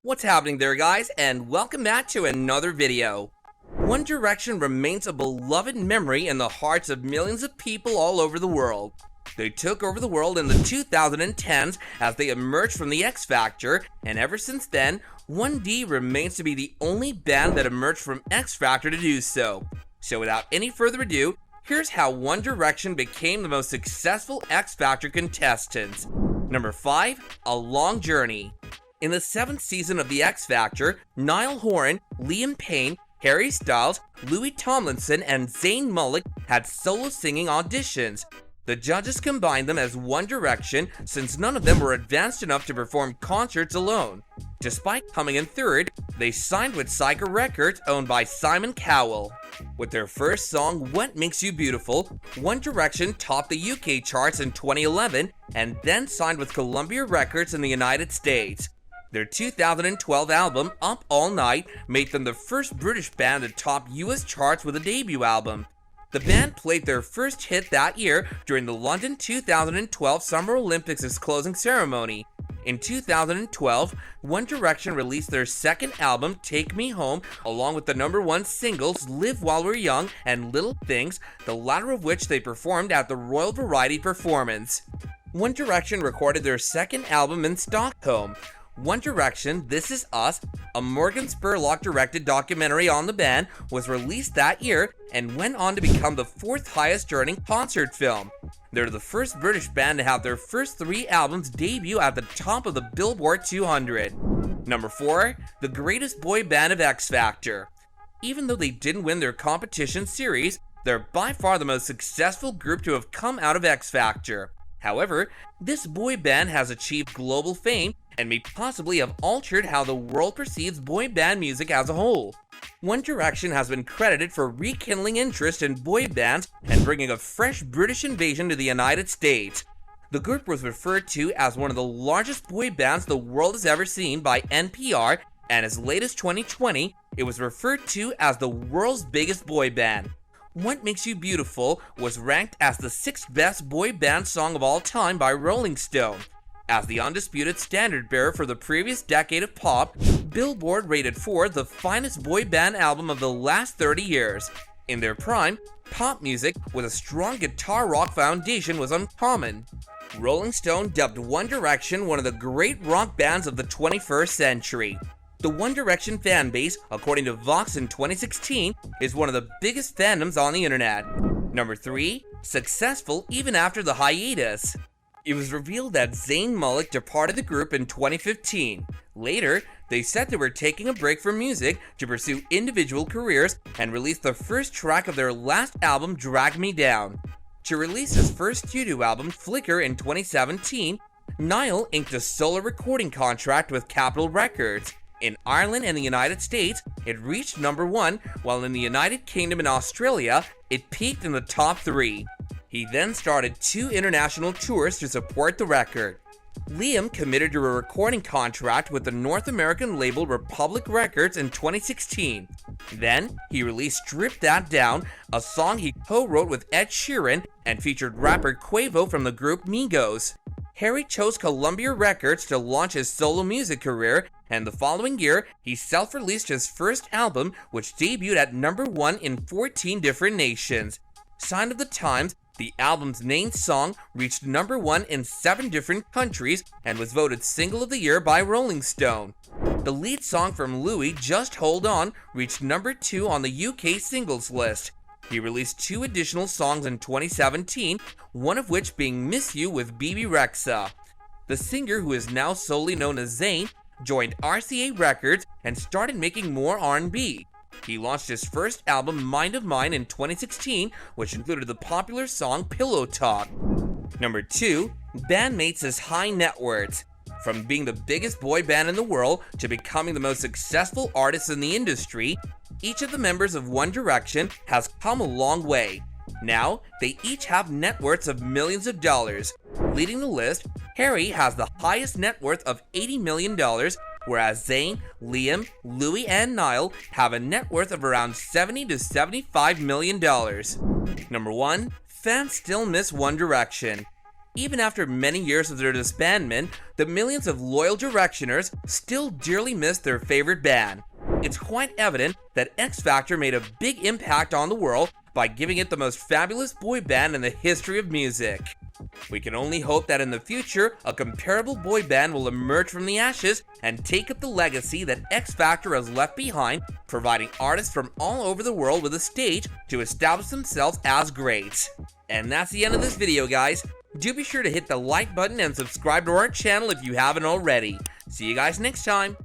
What's happening there, guys, and welcome back to another video. One Direction remains a beloved memory in the hearts of millions of people all over the world. They took over the world in the 2010s as they emerged from the X Factor, and ever since then, 1D remains to be the only band that emerged from X Factor to do so. So without any further ado, here's how One Direction became the most successful X Factor contestants. Number 5, A Long Journey. In the 7th season of The X Factor, Niall Horan, Liam Payne, Harry Styles, Louis Tomlinson, and Zayn Malik had solo singing auditions. The judges combined them as One Direction since none of them were advanced enough to perform concerts alone. Despite coming in third, they signed with Psycho Records, owned by Simon Cowell. With their first song, What Makes You Beautiful, One Direction topped the UK charts in 2011 and then signed with Columbia Records in the United States. Their 2012 album, Up All Night, made them the first British band to top US charts with a debut album. The band played their first hit that year during the London 2012 Summer Olympics' closing ceremony. In 2012, One Direction released their second album, Take Me Home, along with the #1 singles Live While We're Young and Little Things, the latter of which they performed at the Royal Variety Performance. One Direction recorded their second album in Stockholm. One Direction, This Is Us, a Morgan Spurlock-directed documentary on the band, was released that year and went on to become the 4th highest-earning concert film. They're the first British band to have their first 3 albums debut at the top of the Billboard 200. Number 4, the greatest boy band of X Factor. Even though they didn't win their competition series, they're by far the most successful group to have come out of X Factor. However, this boy band has achieved global fame and may possibly have altered how the world perceives boy band music as a whole. One Direction has been credited for rekindling interest in boy bands and bringing a fresh British invasion to the United States. The group was referred to as one of the largest boy bands the world has ever seen by NPR, and as late as 2020, it was referred to as the world's biggest boy band. What Makes You Beautiful was ranked as the 6th best boy band song of all time by Rolling Stone. As the undisputed standard bearer for the previous decade of pop, Billboard rated for the finest boy band album of the last 30 years. In their prime, pop music with a strong guitar rock foundation was uncommon. Rolling Stone dubbed One Direction one of the great rock bands of the 21st century. The One Direction fan base, according to Vox in 2016, is one of the biggest fandoms on the internet. Number 3, successful even after the hiatus. It was revealed that Zayn Malik departed the group in 2015. Later, they said they were taking a break from music to pursue individual careers and released the first track of their last album, Drag Me Down. To release his first studio album, Flicker, in 2017, Niall inked a solo recording contract with Capitol Records. In Ireland and the United States, it reached #1, while in the United Kingdom and Australia, it peaked in the top 3. He then started 2 international tours to support the record. Liam committed to a recording contract with the North American label Republic Records in 2016. Then, he released Strip That Down, a song he co-wrote with Ed Sheeran and featured rapper Quavo from the group Migos. Harry chose Columbia Records to launch his solo music career, and the following year, he self-released his first album, which debuted at #1 in 14 different nations. Sign of the Times, the album's main song, reached #1 in 7 different countries and was voted Single of the Year by Rolling Stone. The lead song from Louis, Just Hold On, reached #2 on the UK singles list. He released 2 additional songs in 2017, one of which being Miss You with BB Rexha. The singer, who is now solely known as Zayn, joined RCA Records and started making more R&B. He launched his first album, Mind of Mine, in 2016, which included the popular song Pillow Talk. Number 2, bandmates as high net worths. From being the biggest boy band in the world to becoming the most successful artists in the industry, each of the members of One Direction has come a long way. Now, they each have net worths of millions of dollars. Leading the list, Harry has the highest net worth of $80 million, whereas Zayn, Liam, Louis, and Niall have a net worth of around $70 to $75 million. Number 1, fans still miss One Direction. Even after many years of their disbandment, the millions of loyal Directioners still dearly miss their favorite band. It's quite evident that X Factor made a big impact on the world by giving it the most fabulous boy band in the history of music. We can only hope that in the future, a comparable boy band will emerge from the ashes and take up the legacy that X Factor has left behind, providing artists from all over the world with a stage to establish themselves as great. And that's the end of this video, guys. Do be sure to hit the like button and subscribe to our channel if you haven't already. See you guys next time.